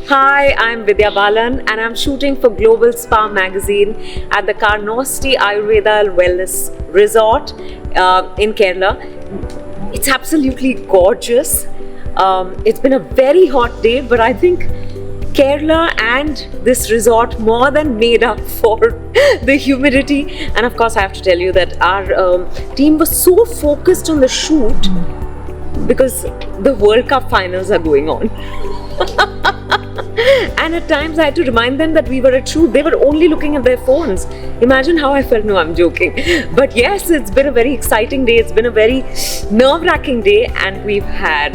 Hi, I'm Vidya Balan and I'm shooting for GlobalSpa magazine at the Carnoustie Ayurveda Wellness Resort in Kerala. It's absolutely gorgeous. It's been a very hot day, but I think Kerala and this resort more than made up for the humidity. And of course, I have to tell you that our team was so focused on the shoot because the World Cup finals are going on. And at times I had to remind them that we were at shoot. They were only looking at their phones. Imagine how I felt. No, I'm joking. But yes, it's been a very exciting day. It's been a very nerve-wracking day, and we've had,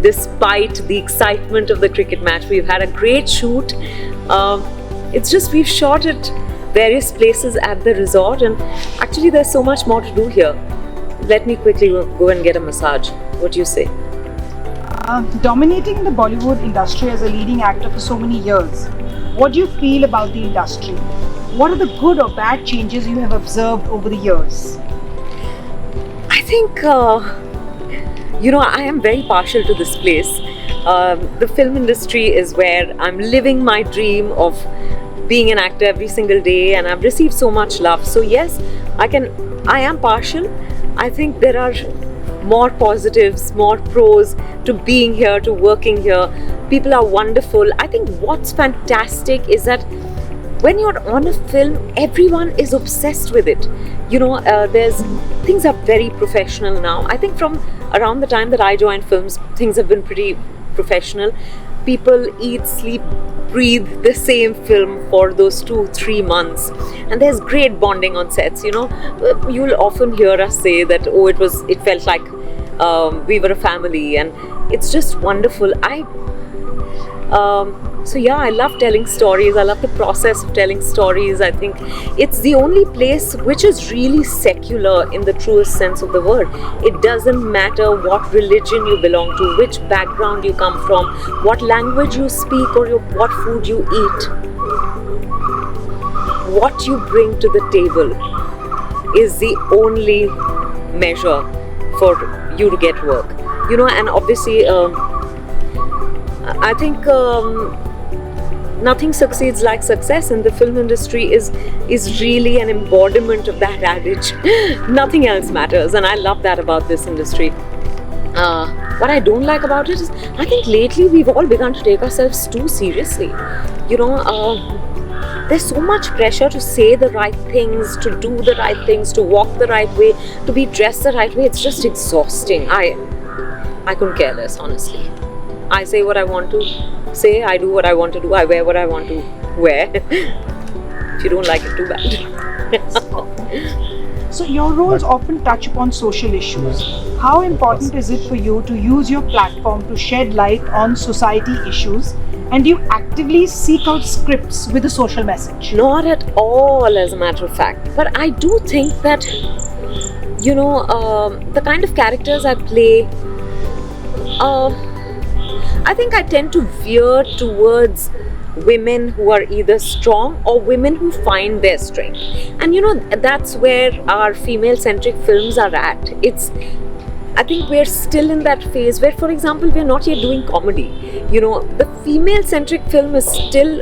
despite the excitement of the cricket match, we've had a great shoot. It's just we've shot at various places at the resort, and actually there's so much more to do here. Let me quickly go and get a massage. What do you say? Dominating the Bollywood industry as a leading actor for so many years, what do you feel about the industry? What are the good or bad changes you have observed over the years? I think, I am very partial to this place. The film industry is where I'm living my dream of being an actor every single day, and I've received so much love. So yes, I am partial. I think there are more positives, more pros to being here, to working here. People are wonderful. I think what's fantastic is that when you're on a film, everyone is obsessed with it. Things are very professional now. I think from around the time that I joined films, things have been pretty professional. People eat, sleep, breathe the same film for those 2-3 months, and there's great bonding on sets. You'll often hear us say that it felt like we were a family, and it's just wonderful. I love telling stories. I love the process of telling stories. I think it's the only place which is really secular in the truest sense of the word. It doesn't matter what religion you belong to, which background you come from, what language you speak, or what food you eat. What you bring to the table is the only measure for you to get work. And obviously I think nothing succeeds like success, and the film industry is really an embodiment of that adage. Nothing else matters, and I love that about this industry. What I don't like about it is, I think lately we've all begun to take ourselves too seriously. There's so much pressure to say the right things, to do the right things, to walk the right way, to be dressed the right way. It's just exhausting. I couldn't care less, honestly. I say what I want to say, I do what I want to do, I wear what I want to wear. If you don't like it, too bad. So your roles often touch upon social issues. How important is it for you to use your platform to shed light on society issues, and do you actively seek out scripts with a social message? Not at all, as a matter of fact. But I do think that, the kind of characters I play, I think I tend to veer towards women who are either strong or women who find their strength. And that's where our female-centric films are at. I think we're still in that phase where, for example, we're not yet doing comedy. The female-centric film is still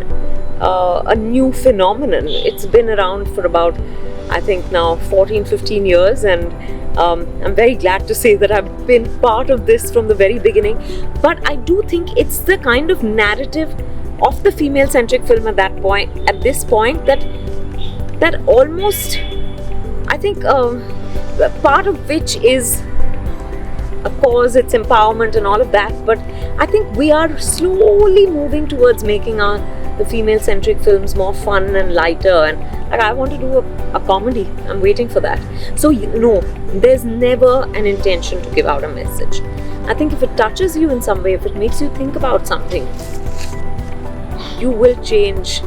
a new phenomenon. It's been around for about, I think now 14-15 years, and I'm very glad to say that I've been part of this from the very beginning. But I do think it's the kind of narrative of the female-centric film at this point, that almost, I think, part of which is, of course, it's empowerment and all of that. But I think we are slowly moving towards making the female-centric films more fun and lighter, and I want to do a comedy. I'm waiting for that. So no, there's never an intention to give out a message. I think if it touches you in some way, if it makes you think about something, you will change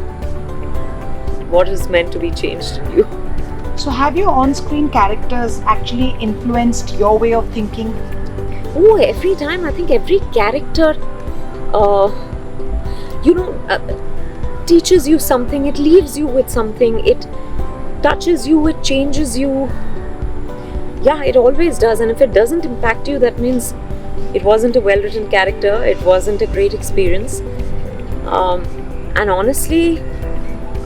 what is meant to be changed in you. So have your on-screen characters actually influenced your way of thinking? Oh, every time. I think every character teaches you something. It leaves you with something. It touches you. It changes you. Yeah, it always does. And if it doesn't impact you, that means It wasn't a well-written character. It wasn't a great experience. And honestly,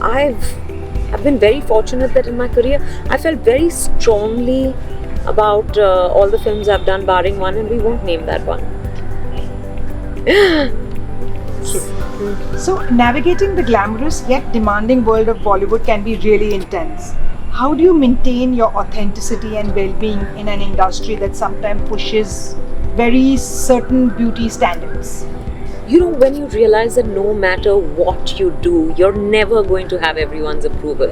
I've been very fortunate that in my career I felt very strongly about all the films I've done, barring one, and we won't name that one. So, navigating the glamorous yet demanding world of Bollywood can be really intense. How do you maintain your authenticity and well-being in an industry that sometimes pushes very certain beauty standards? You know, when you realize that no matter what you do, you're never going to have everyone's approval.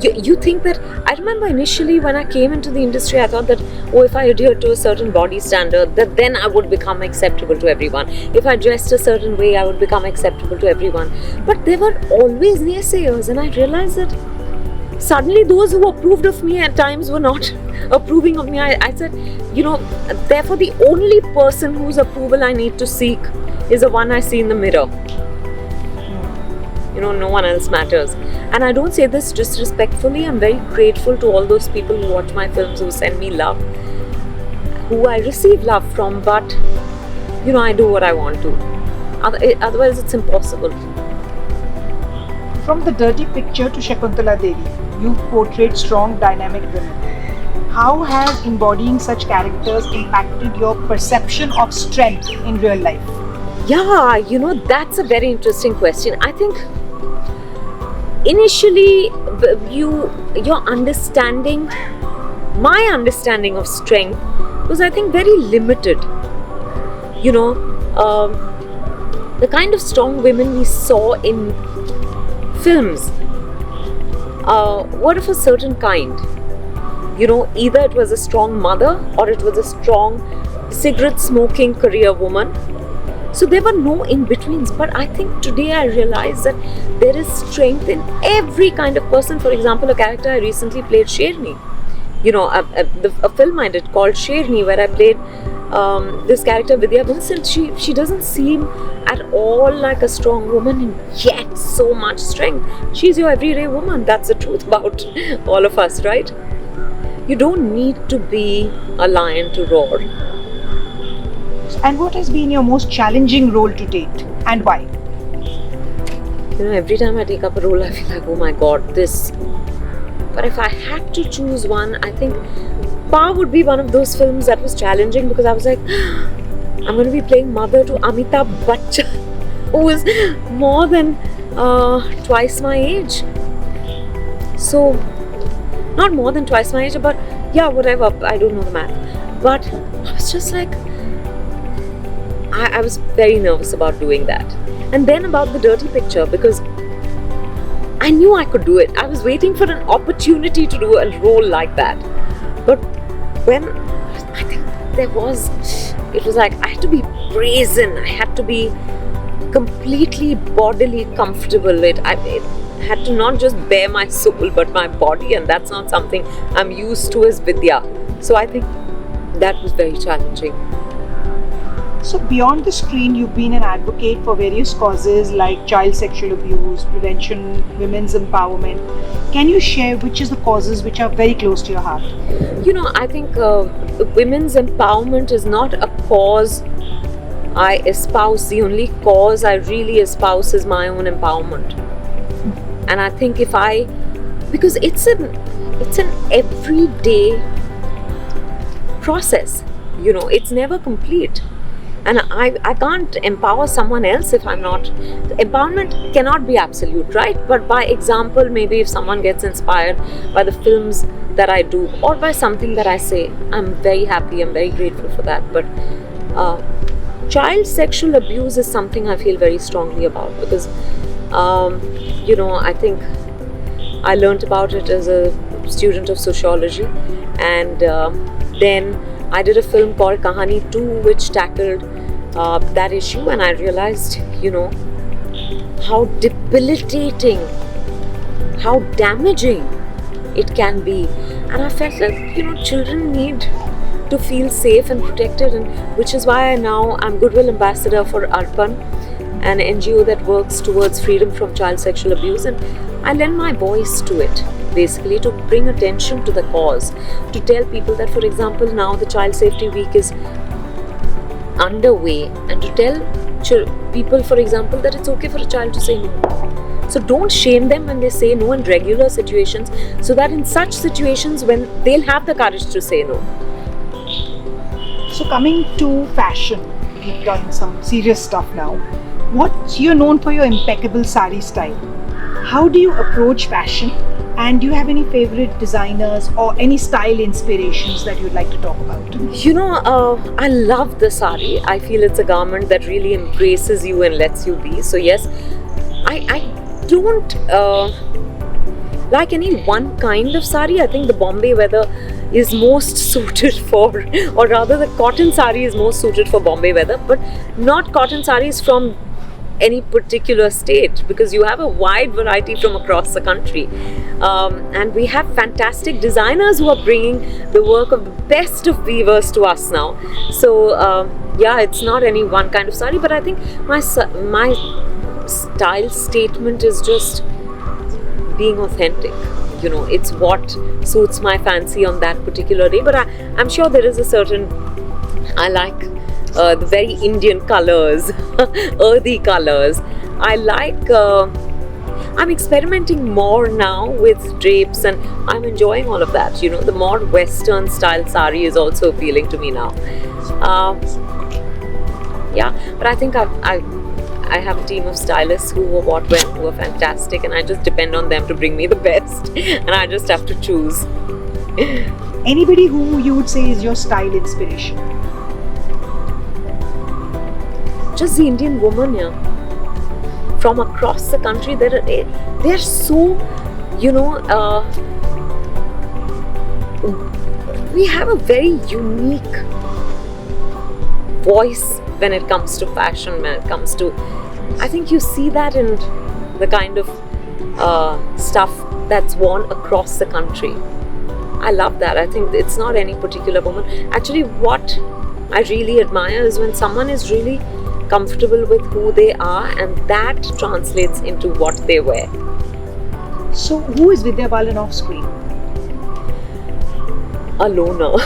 You think that, I remember initially when I came into the industry, I thought that, oh, if I adhered to a certain body standard, that then I would become acceptable to everyone. If I dressed a certain way, I would become acceptable to everyone. But there were always naysayers, and I realized that suddenly those who approved of me at times were not approving of me. I said, you know, therefore the only person whose approval I need to seek is the one I see in the mirror. You know, no one else matters. And I don't say this disrespectfully. I'm very grateful to all those people who watch my films, who send me love, who I receive love from, but you know, I do what I want to. Otherwise it's impossible. From the dirty picture to Shakuntala Devi, you portrayed strong, dynamic women. How has embodying such characters impacted your perception of strength in real life? Yeah, you know, that's a very interesting question. I think initially my understanding of strength was, I think, very limited. You know, the kind of strong women we saw in films were of a certain kind. You know, either it was a strong mother or it was a strong cigarette smoking career woman. So there were no in-betweens. But I think today I realize that there is strength in every kind of person. For example, a character I recently played, Sherni. You know, a film I did called Sherni, where I played this character, Vidya Balan. She doesn't seem at all like a strong woman, and yet so much strength. She's your everyday woman. That's the truth about all of us, right? You don't need to be a lion to roar. And what has been your most challenging role to date, and why? You know, every time I take up a role, I feel like, oh my god, this. But if I had to choose one, I think Pa would be one of those films that was challenging, because I was like, I'm going to be playing mother to Amitabh Bachchan, who is more than twice my age. So, not more than twice my age, but yeah, whatever, I don't know the math. But I was just like, I was very nervous about doing that. And then about the dirty picture, because I knew I could do it. I was waiting for an opportunity to do a role like that. But when I think it was like I had to be brazen. I had to be completely bodily comfortable with it. I had to not just bare my soul but my body, and that's not something I'm used to as Vidya. So I think that was very challenging. So beyond the screen, you've been an advocate for various causes like child sexual abuse, prevention, women's empowerment. Can you share which is the causes which are very close to your heart? You know, I think women's empowerment is not a cause I espouse. The only cause I really espouse is my own empowerment. And I think because it's an everyday process, you know, it's never complete. And I can't empower someone else if I'm not. Empowerment cannot be absolute, right? But by example, maybe if someone gets inspired by the films that I do or by something that I say, I'm very happy, I'm very grateful for that. But child sexual abuse is something I feel very strongly about, because, you know, I think I learnt about it as a student of sociology, and then I did a film called Kahani 2, which tackled that issue, and I realized, you know, how debilitating, how damaging it can be. And I felt like, you know, children need to feel safe and protected, and which is why I'm Goodwill Ambassador for Arpan, an NGO that works towards freedom from child sexual abuse, and I lend my voice to it. basically to bring attention to the cause, to tell people that, for example, now the Child Safety Week is underway, and to tell people, for example, that it's okay for a child to say no. So don't shame them when they say no in regular situations, so that in such situations when they'll have the courage to say no. So coming to fashion, you've done some serious stuff now. You're known for your impeccable sari style. How do you approach fashion? And do you have any favorite designers or any style inspirations that you'd like to talk about? I love the sari. I feel it's a garment that really embraces you and lets you be. So yes, I don't like any one kind of sari. I think the Bombay weather is most suited for, or rather the cotton sari is most suited for Bombay weather, but not cotton saris from any particular state, because you have a wide variety from across the country, and we have fantastic designers who are bringing the work of the best of weavers to us now. So yeah, it's not any one kind of sari, but I think my style statement is just being authentic. It's what suits my fancy on that particular day. But I'm sure there is a certain, I like the very Indian colors, earthy colors. I like, I'm experimenting more now with drapes, and I'm enjoying all of that. The more Western style sari is also appealing to me now. Yeah, but I think I have a team of stylists who are fantastic, and I just depend on them to bring me the best, and I just have to choose. Anybody who you would say is your style inspiration? Just the Indian woman, yeah. From across the country, they're so, we have a very unique voice when it comes to fashion, when it comes to, I think you see that in the kind of stuff that's worn across the country. I love that. I think it's not any particular woman. Actually, what I really admire is when someone is really comfortable with who they are, and that translates into what they wear. So who is Vidya Balan off screen? A loner.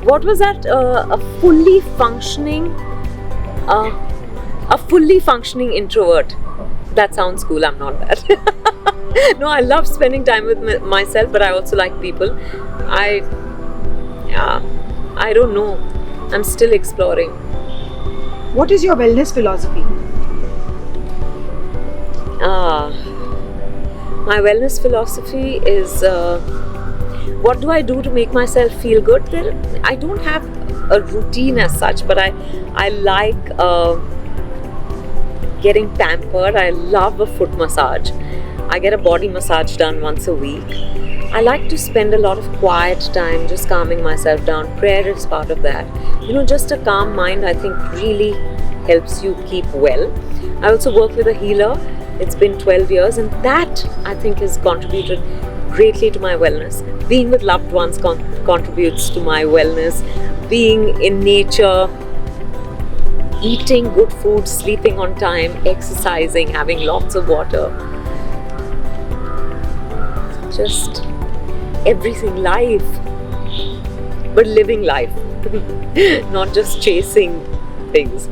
What was that? A fully functioning introvert. That sounds cool. I'm not that. No, I love spending time with myself, but I also like people. I don't know. I'm still exploring. What is your wellness philosophy? My wellness philosophy is what do I do to make myself feel good? I don't have a routine as such, but I like getting pampered. I love a foot massage. I get a body massage done once a week. I like to spend a lot of quiet time just calming myself down. Prayer is part of that. Just a calm mind, I think, really helps you keep well. I also work with a healer. It's been 12 years, and that, I think, has contributed greatly to my wellness. Being with loved ones contributes to my wellness. Being in nature, eating good food, sleeping on time, exercising, having lots of water. Just everything, life, but living life, not just chasing things.